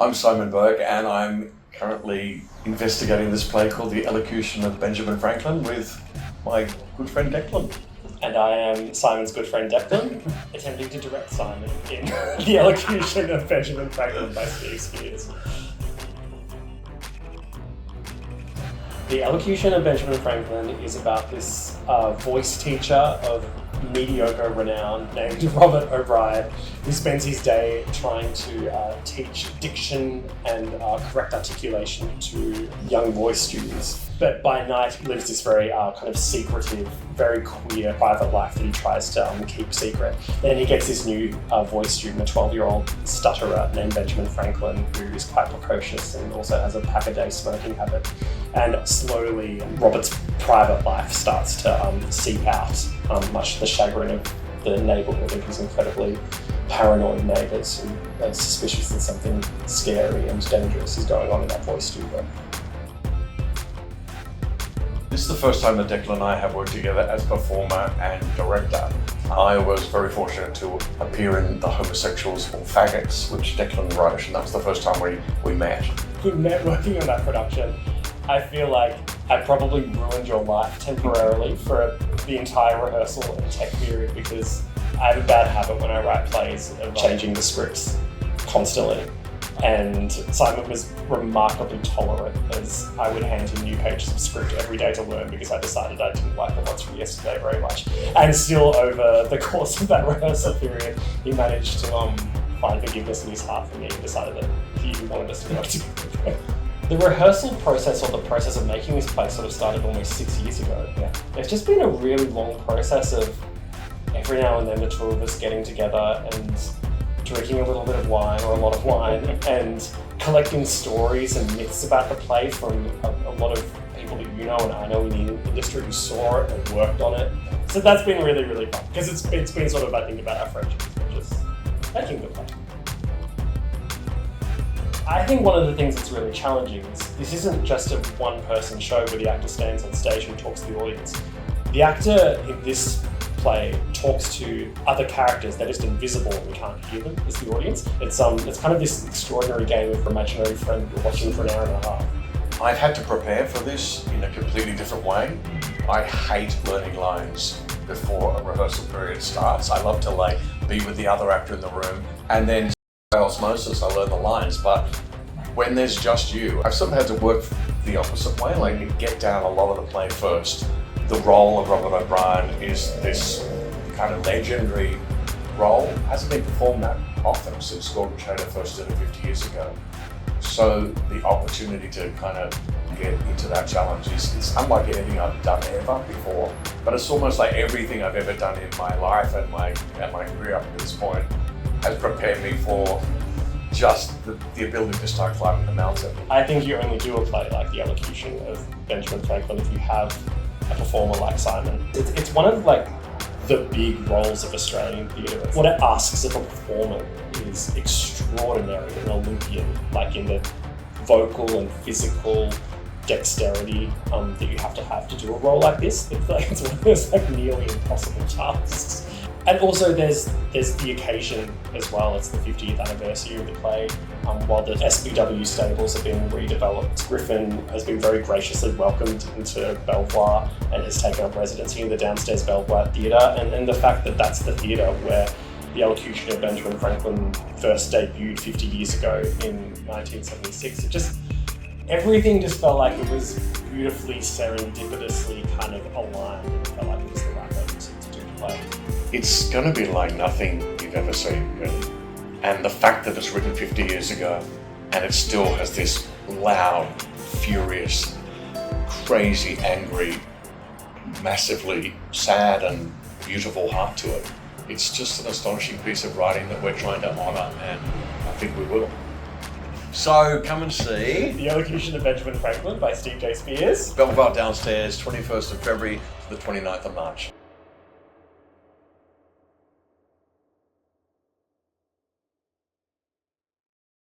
I'm Simon Burke, and I'm currently investigating this play called The Elocution of Benjamin Franklin with my good friend Declan. And I am Simon's good friend Declan, attempting to direct Simon in The Elocution of Benjamin Franklin by Steve Spears. The Elocution of Benjamin Franklin is about this voice teacher of mediocre renown named Robert O'Brien, who spends his day trying to teach diction and correct articulation to young voice students. But by night he lives this very kind of secretive, very queer private life that he tries to keep secret. Then he gets this new voice student, a 12-year-old stutterer named Benjamin Franklin, who is quite precocious and also has a pack-a-day smoking habit. And slowly Robert's private life starts to seep out, much to the chagrin of the neighbourhood of his incredibly paranoid neighbours who are suspicious that something scary and dangerous is going on in that voice studio. This is the first time that Declan and I have worked together as performer and director. I was very fortunate to appear in The Homosexuals or Faggots, which Declan wrote, and that was the first time we met. We met working on that production. I feel like I probably ruined your life temporarily for the entire rehearsal and tech period, because I have a bad habit when I write plays of changing the scripts constantly. And Simon was remarkably tolerant, as I would hand him new pages of script every day to learn because I decided I didn't like the ones from yesterday very much. And still, over the course of that rehearsal period, he managed to find forgiveness in his heart for me and decided that he wanted us to work together. The rehearsal process, or the process of making this play, sort of started almost 6 years ago. Yeah. It's just been a really long process of every now and then the two of us getting together and drinking a little bit of wine, or a lot of wine, and collecting stories and myths about the play from a lot of people that you know and I know in the industry who saw it and worked on it. So that's been really, really fun, because it's been sort of, I think, about our friendships, which is making the play. I think one of the things that's really challenging is this isn't just a one-person show where the actor stands on stage and talks to the audience. The actor in this play talks to other characters. They're just invisible and we can't hear them as the audience. It's kind of this extraordinary game of imaginary friend you're watching for an hour and a half. I've had to prepare for this in a completely different way. I hate learning lines before a rehearsal period starts. I love to be with the other actor in the room, and then by osmosis I learn the lines. But when there's just you, I've sort of had to work the opposite way, get down a lot of the play first. The role of Robert O'Brien is this kind of legendary role. It hasn't been performed that often since Gordon Chater first did it 50 years ago. So the opportunity to kind of get into that challenge is unlike anything I've done ever before. But it's almost like everything I've ever done in my life and my career up to this point has prepared me for just the ability to start climbing the mountain. I think you only do a play like The Elocution of Benjamin Franklin if you have a performer like Simon. It's one of the big roles of Australian theatre. What it asks of a performer is extraordinary and Olympian, in the vocal and physical dexterity that you have to do a role like this. It's one of those nearly impossible tasks. And also there's the occasion as well. It's the 50th anniversary of the play. While the SBW stables are being redeveloped, Griffin has been very graciously welcomed into Belvoir and has taken up residency in the downstairs Belvoir Theatre. And the fact that that's the theatre where The Elocution of Benjamin Franklin first debuted 50 years ago in 1976, everything just felt like it was beautifully serendipitously kind of aligned. It felt like it was the right moment to do the play. It's going to be like nothing you've ever seen, really. And the fact that it's written 50 years ago and it still has this loud, furious, crazy, angry, massively sad and beautiful heart to it. It's just an astonishing piece of writing that we're trying to honour, and I think we will. So come and see The Elocution of Benjamin Franklin by Steve J. Spears. Belvoir downstairs, 21st of February to the 29th of March.